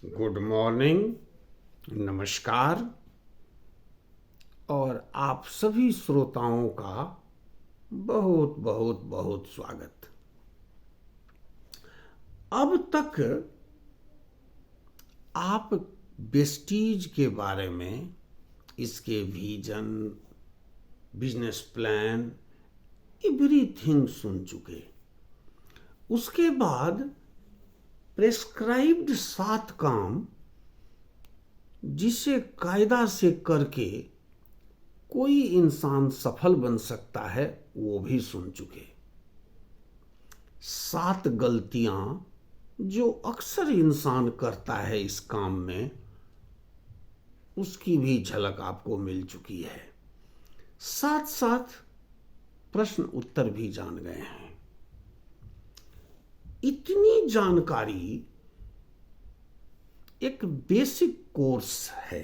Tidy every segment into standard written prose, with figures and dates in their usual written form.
Good morning, नमस्कार और आप सभी श्रोताओं का बहुत बहुत बहुत स्वागत। अब तक आप वेस्टीज के बारे में, इसके विजन, बिजनेस प्लान, एवरीथिंग सुन चुके। उसके बाद प्रेस्क्राइब्ड 7 काम जिसे कायदा से करके कोई इंसान सफल बन सकता है, वो भी सुन चुके। 7 गलतियां जो अक्सर इंसान करता है इस काम में, उसकी भी झलक आपको मिल चुकी है। साथ साथ प्रश्न उत्तर भी जान गए हैं। इतनी जानकारी एक बेसिक कोर्स है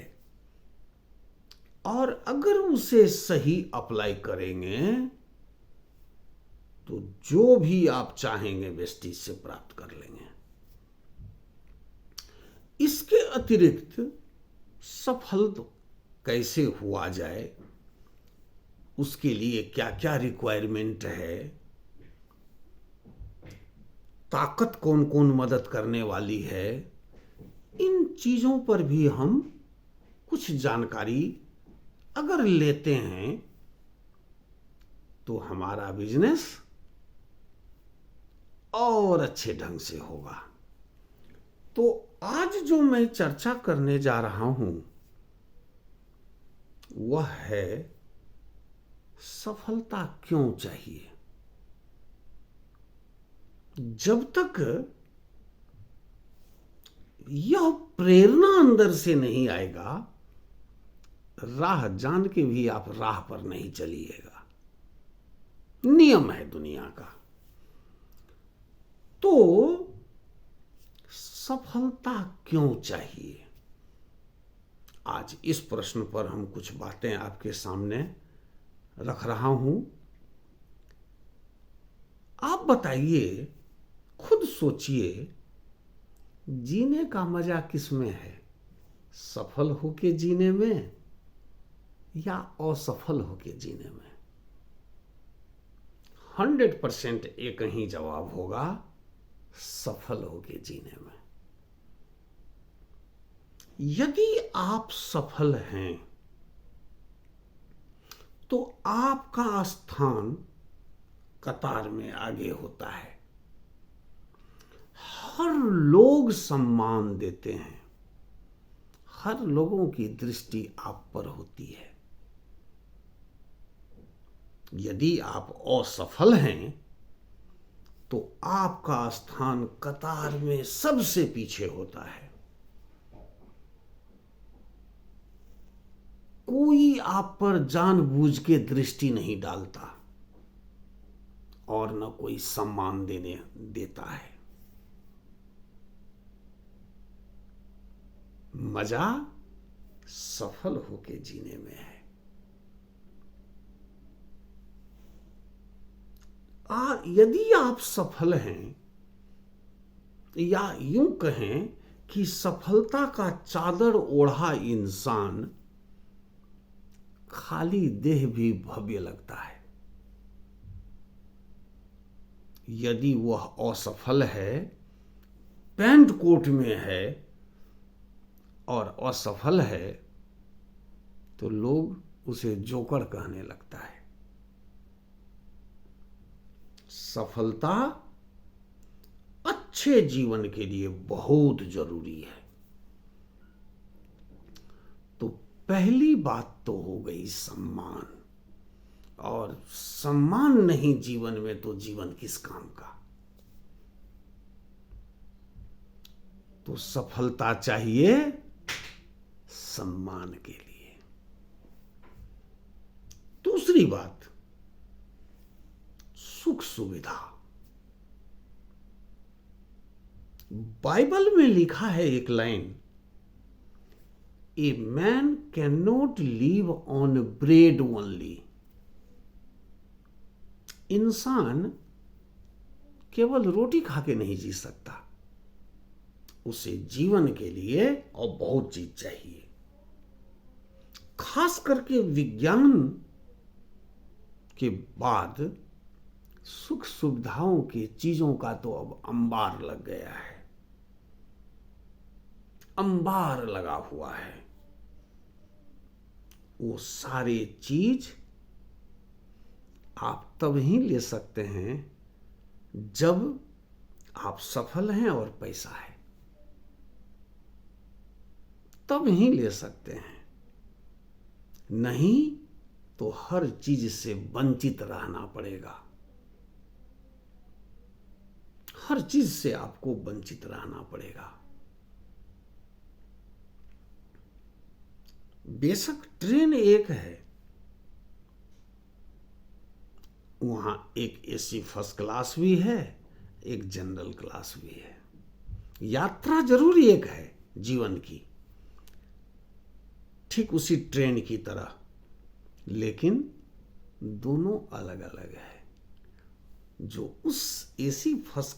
और अगर उसे सही अप्लाई करेंगे तो जो भी आप चाहेंगे वेस्टीज से प्राप्त कर लेंगे। इसके अतिरिक्त सफल कैसे हुआ जाए, उसके लिए क्या क्या रिक्वायरमेंट है, ताकत कौन कौन मदद करने वाली है, इन चीजों पर भी हम कुछ जानकारी अगर लेते हैं तो हमारा बिजनेस और अच्छे ढंग से होगा। तो आज जो मैं चर्चा करने जा रहा हूं वह है सफलता क्यों चाहिए। जब तक यह प्रेरणा अंदर से नहीं आएगा, राह जान के भी आप राह पर नहीं चलिएगा। नियम है दुनिया का। तो सफलता क्यों चाहिए, आज इस प्रश्न पर हम कुछ बातें आपके सामने रख रहा हूं। आप बताइए, खुद सोचिए, जीने का मजा किस में है? सफल होके जीने में या असफल होके जीने में? 100% एक ही जवाब होगा, सफल होके जीने में। यदि आप सफल हैं तो आपका स्थान कतार में आगे होता है। हर लोग सम्मान देते हैं, हर लोगों की दृष्टि आप पर होती है। यदि आप असफल हैं तो आपका स्थान कतार में सबसे पीछे होता है। कोई आप पर जानबूझ के दृष्टि नहीं डालता और न कोई सम्मान देने देता है। मजा सफल होके जीने में है। यदि आप सफल हैं, या यूं कहें कि सफलता का चादर ओढ़ा इंसान खाली देह भी भव्य लगता है। यदि वह असफल है, पैंट कोट में है और असफल है, तो लोग उसे जोकर कहने लगता है। सफलता अच्छे जीवन के लिए बहुत जरूरी है। तो पहली बात तो हो गई सम्मान, और सम्मान नहीं जीवन में तो जीवन किस काम का। तो सफलता चाहिए सम्मान के लिए। दूसरी बात, सुख सुविधा। बाइबल में लिखा है एक line, a man can not live on bread only. इंसान केवल रोटी खा के नहीं जी सकता, उसे जीवन के लिए और बहुत चीज चाहिए। खास करके विज्ञान के बाद सुख सुविधाओं की चीजों का तो अब अंबार लग गया है, अंबार लगा हुआ है। वो सारी चीज आप तब ही ले सकते हैं जब आप सफल हैं और पैसा है, तब ही ले सकते हैं। नहीं तो हर चीज से वंचित रहना पड़ेगा, हर चीज से आपको वंचित रहना पड़ेगा। बेशक ट्रेन एक है, वहां एक एसी फर्स्ट क्लास भी है, एक जनरल क्लास भी है। यात्रा जरूर एक है जीवन की, ठीक उसी ट्रेन की तरह, लेकिन दोनों अलग अलग है। जो उस एसी फर्स्ट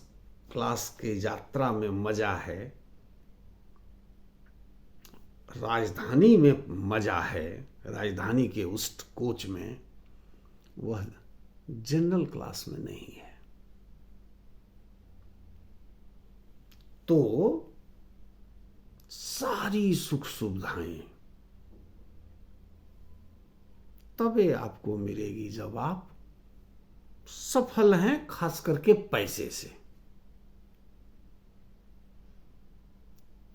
क्लास के यात्रा में मजा है, राजधानी में मजा है, राजधानी के उस कोच में, वह जनरल क्लास में नहीं है। तो सारी सुख सुविधाएं तबे आपको मिलेगी जब आप सफल हैं, खास करके पैसे से।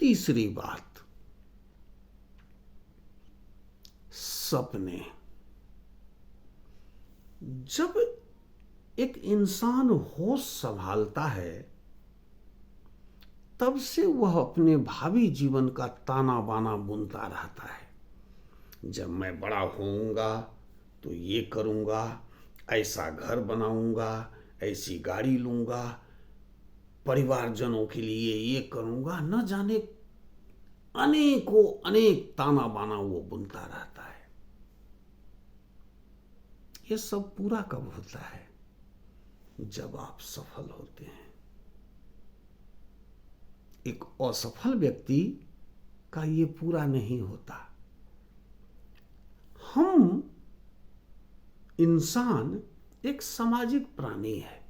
तीसरी बात, सपने। जब एक इंसान होश संभालता है, तब से वह अपने भावी जीवन का ताना बाना बुनता रहता है। जब मैं बड़ा होऊंगा तो ये करूंगा, ऐसा घर बनाऊंगा, ऐसी गाड़ी लूंगा, परिवारजनों के लिए ये करूंगा, न जाने अनेकों अनेक ताना बाना वो बुनता रहता है। ये सब पूरा कब होता है? जब आप सफल होते हैं। एक असफल व्यक्ति का ये पूरा नहीं होता। हम इंसान एक सामाजिक प्राणी है।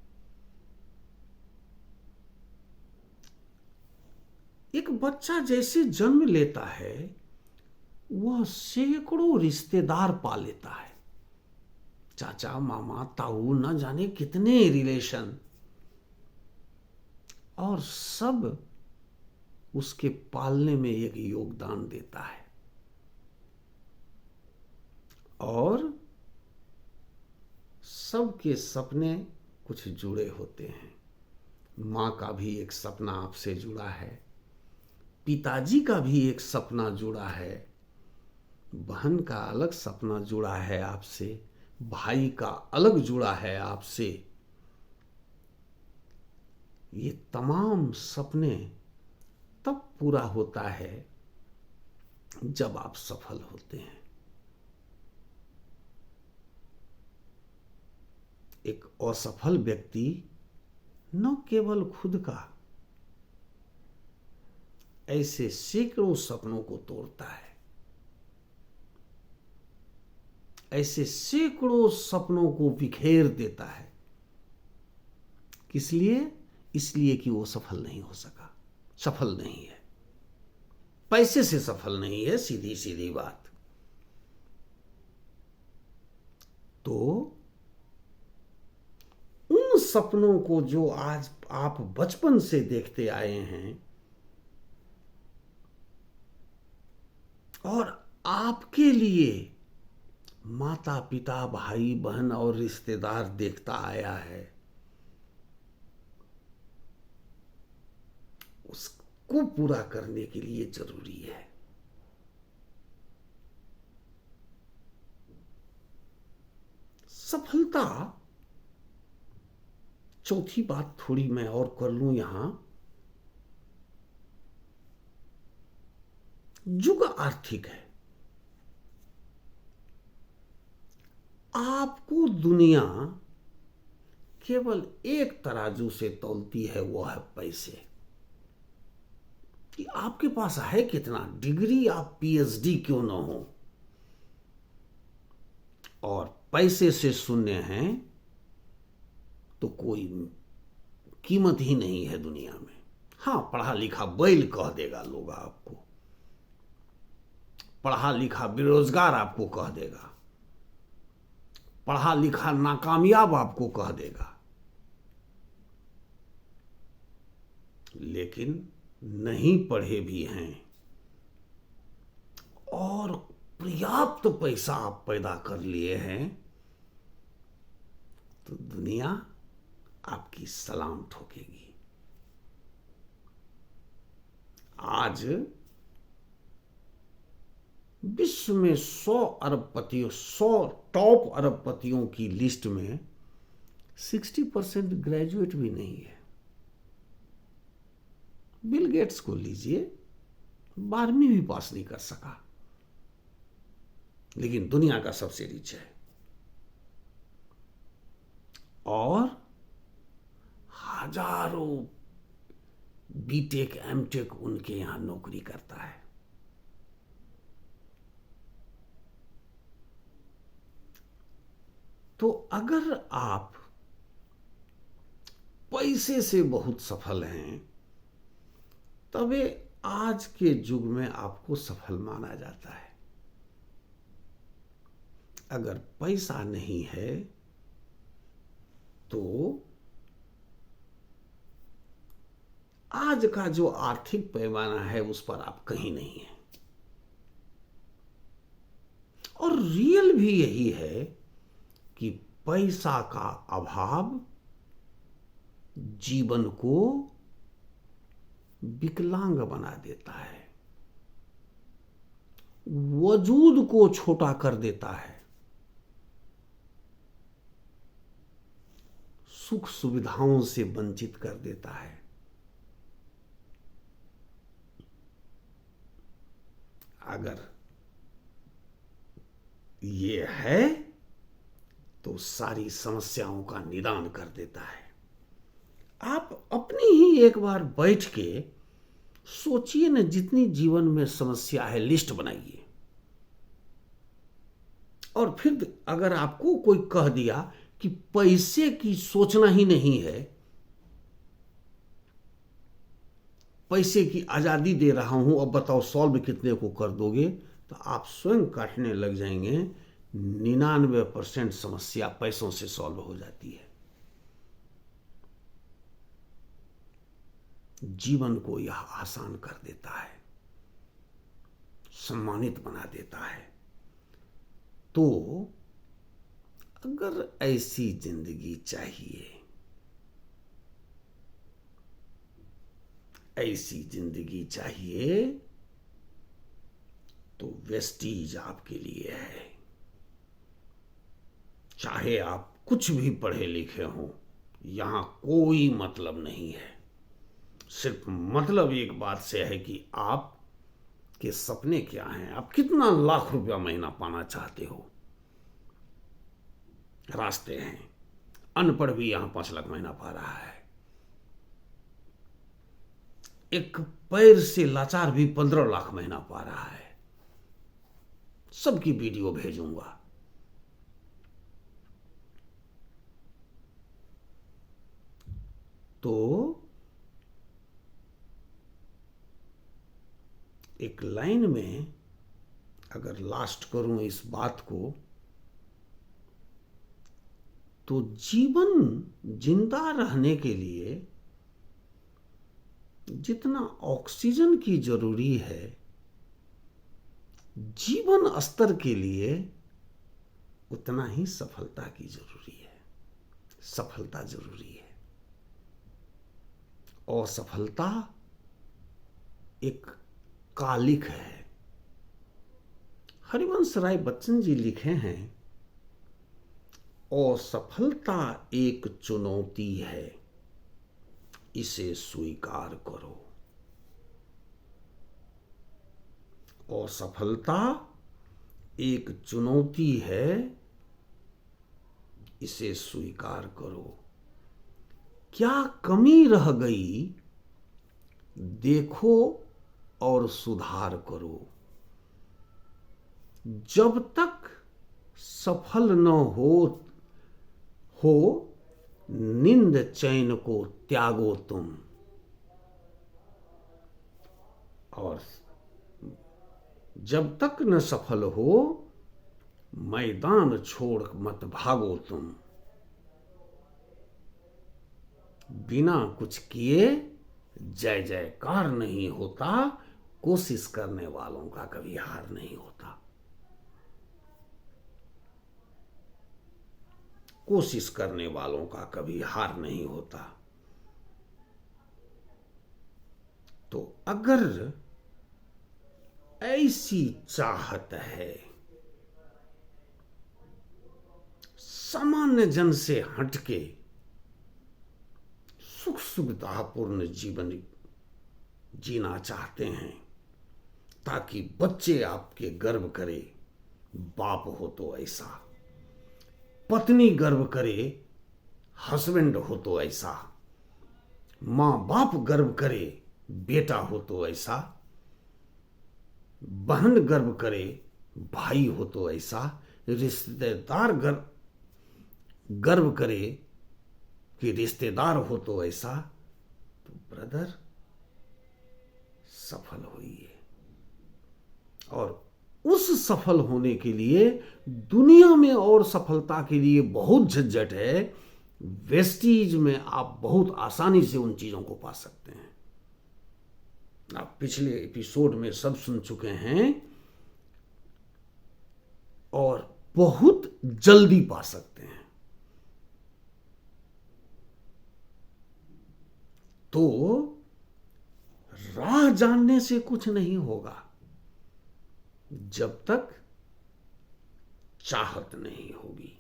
एक बच्चा जैसे जन्म लेता है, वह सैकड़ों रिश्तेदार पा लेता है। चाचा, मामा, ताऊ, न जाने कितने रिलेशन, और सब उसके पालने में एक योगदान देता है। और सबके सपने कुछ जुड़े होते हैं। माँ का भी एक सपना आपसे जुड़ा है, पिताजी का भी एक सपना जुड़ा है, बहन का अलग सपना जुड़ा है आपसे, भाई का अलग जुड़ा है आपसे। ये तमाम सपने तब पूरा होता है जब आप सफल होते हैं। एक असफल व्यक्ति न केवल खुद का, ऐसे सैकड़ों सपनों को तोड़ता है। ऐसे सैकड़ों सपनों को बिखेर देता है। किस लिए? इसलिए कि वो सफल नहीं हो सका, सफल नहीं है, पैसे से सफल नहीं है, सीधी सीधी बात। तो उन सपनों को जो आज आप बचपन से देखते आए हैं और आपके लिए माता पिता, भाई बहन और रिश्तेदार देखता आया है, उसको पूरा करने के लिए जरूरी है। सफलता, चौथी बात थोड़ी मैं और कर लूं यहां, युग आर्थिक है। आपको दुनिया केवल एक तराजू से तौलती है, वो है पैसे। आपके पास है कितना, डिग्री आप पीएचडी क्यों ना हो, और पैसे से शून्य हैं, तो कोई कीमत ही नहीं है दुनिया में। हाँ, पढ़ा लिखा बैल कह देगा लोग आपको, पढ़ा लिखा बेरोजगार आपको कह देगा, पढ़ा लिखा नाकामयाब आपको कह देगा, लेकिन नहीं पढ़े भी हैं और पर्याप्त पैसा आप पैदा कर लिए हैं, तो दुनिया आपकी सलाम ठोकेगी। आज विश्व में 100 अरबपतियों, 100 टॉप अरबपतियों की लिस्ट में 60% ग्रेजुएट भी नहीं है। बिल गेट्स को लीजिए, 12वीं भी पास नहीं कर सका, लेकिन दुनिया का सबसे रिच है, और हजारों बीटेक एमटेक उनके यहां नौकरी करता है। तो अगर आप पैसे से बहुत सफल हैं, तबे आज के युग में आपको सफल माना जाता है। अगर पैसा नहीं है तो आज का जो आर्थिक पैमाना है उस पर आप कहीं नहीं हैं। और रियल भी यही है कि पैसा का अभाव जीवन को विकलांग बना देता है, वजूद को छोटा कर देता है, सुख सुविधाओं से वंचित कर देता है। अगर ये है तो सारी समस्याओं का निदान कर देता है। आप अपनी ही एक बार बैठ के सोचिए ना, जितनी जीवन में समस्या है लिस्ट बनाइए, और फिर अगर आपको कोई कह दिया कि पैसे की सोचना ही नहीं है, पैसे की आजादी दे रहा हूं, अब बताओ सॉल्व कितने को कर दोगे, तो आप स्वयं काटने लग जाएंगे। 99% समस्या पैसों से सॉल्व हो जाती है। जीवन को यह आसान कर देता है, सम्मानित बना देता है। तो अगर ऐसी जिंदगी चाहिए, ऐसी जिंदगी चाहिए, तो वेस्टीज आपके लिए है। चाहे आप कुछ भी पढ़े लिखे हो, यहां कोई मतलब नहीं है। सिर्फ मतलब एक बात से है कि आप के सपने क्या हैं, आप कितना लाख रुपया महीना पाना चाहते हो। रास्ते हैं। अनपढ़ भी यहां 5 लाख महीना पा रहा है। एक पैर से लाचार भी 15 लाख महीना पा रहा है। सबकी वीडियो भेजूंगा। तो एक लाइन में अगर लास्ट करूं इस बात को, तो जीवन जिंदा रहने के लिए जितना ऑक्सीजन की जरूरी है, जीवन स्तर के लिए उतना ही सफलता की जरूरी है। सफलता जरूरी है। असफलता एक कालिक है। हरिवंश राय बच्चन जी लिखे हैं, असफलता एक चुनौती है, इसे स्वीकार करो। असफलता एक चुनौती है, इसे स्वीकार करो। क्या कमी रह गई, देखो और सुधार करो। जब तक सफल न हो निंद चैन को त्यागो तुम। और जब तक न सफल हो मैदान छोड़ मत भागो तुम। बिना कुछ किए जय जयकार नहीं होता, कोशिश करने वालों का कभी हार नहीं होता। कोशिश करने वालों का कभी हार नहीं होता। तो अगर ऐसी चाहत है, सामान्य जन से हटके सुख सुविधापूर्ण जीवन जीना चाहते हैं ताकि बच्चे आपके गर्व करे, बाप हो तो ऐसा, पत्नी गर्व करे, हस्बैंड हो तो ऐसा, मां बाप गर्व करे, बेटा हो तो ऐसा, बहन गर्व करे, भाई हो तो ऐसा, रिश्तेदार गर्व करे कि रिश्तेदार हो तो ऐसा। तो ब्रदर सफल होइए। और उस सफल होने के लिए दुनिया में और सफलता के लिए बहुत झंझट है, वेस्टीज में आप बहुत आसानी से उन चीजों को पा सकते हैं। आप पिछले एपिसोड में सब सुन चुके हैं और बहुत जल्दी पा सकते हैं। तो राह जानने से कुछ नहीं होगा जब तक चाहत नहीं होगी।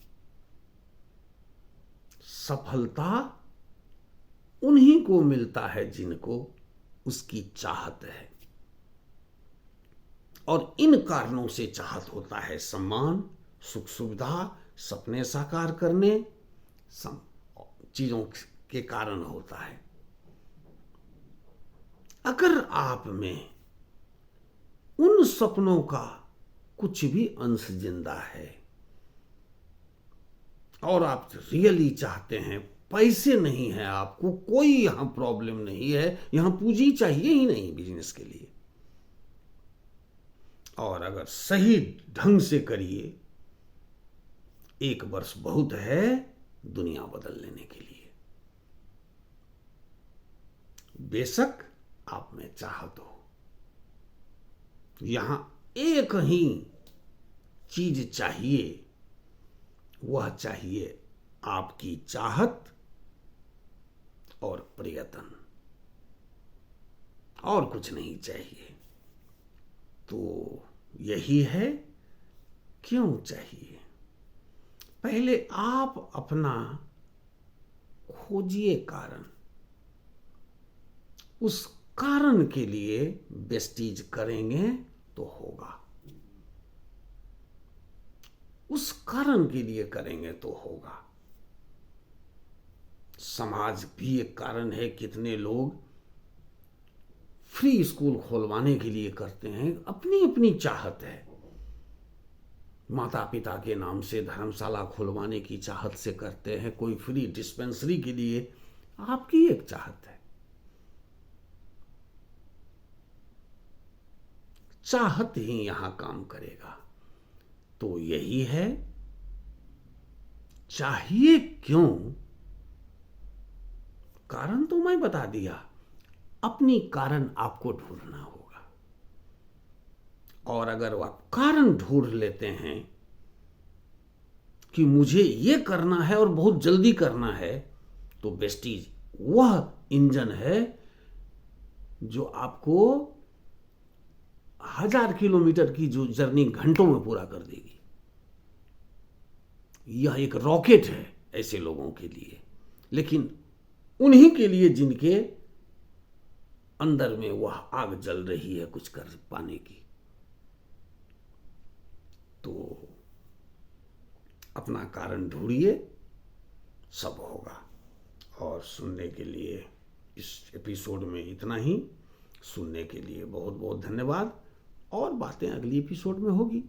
सफलता उन्हीं को मिलता है जिनको उसकी चाहत है। और इन कारणों से चाहत होता है सम्मान, सुख सुविधा, सपने साकार करने, चीजों के कारण होता है। अगर आप में उन सपनों का कुछ भी अंश जिंदा है और आप रियली चाहते हैं, पैसे नहीं है आपको, कोई यहां प्रॉब्लम नहीं है, यहां पूंजी चाहिए ही नहीं बिजनेस के लिए, और अगर सही ढंग से करिए, 1 वर्ष बहुत है दुनिया बदल लेने के लिए। बेशक आप में चाहत हो, यहां एक ही चीज चाहिए, वह चाहिए आपकी चाहत और प्रयत्न, और कुछ नहीं चाहिए। तो यही है क्यों चाहिए। पहले आप अपना खोजिए कारण, उस कारण के लिए वेस्टीज करेंगे तो होगा, उस कारण के लिए करेंगे तो होगा। समाज भी एक कारण है। कितने लोग फ्री स्कूल खोलवाने के लिए करते हैं, अपनी अपनी चाहत है। माता पिता के नाम से धर्मशाला खुलवाने की चाहत से करते हैं, कोई फ्री डिस्पेंसरी के लिए, आपकी एक चाहत है। चाहत ही यहां काम करेगा। तो यही है, चाहिए क्यों, कारण तो मैं बता दिया, अपनी कारण आपको ढूंढना होगा। और अगर आप कारण ढूंढ लेते हैं कि मुझे ये करना है और बहुत जल्दी करना है, तो वेस्टीज वह इंजन है जो आपको 1000 किलोमीटर की जो जर्नी घंटों में पूरा कर देगी। यह एक रॉकेट है ऐसे लोगों के लिए, लेकिन उन्हीं के लिए जिनके अंदर में वह आग जल रही है कुछ कर पाने की। तो अपना कारण ढूंढिए, सब होगा। और सुनने के लिए इस एपिसोड में इतना ही। सुनने के लिए बहुत बहुत धन्यवाद। और बातें अगली एपिसोड में होगी।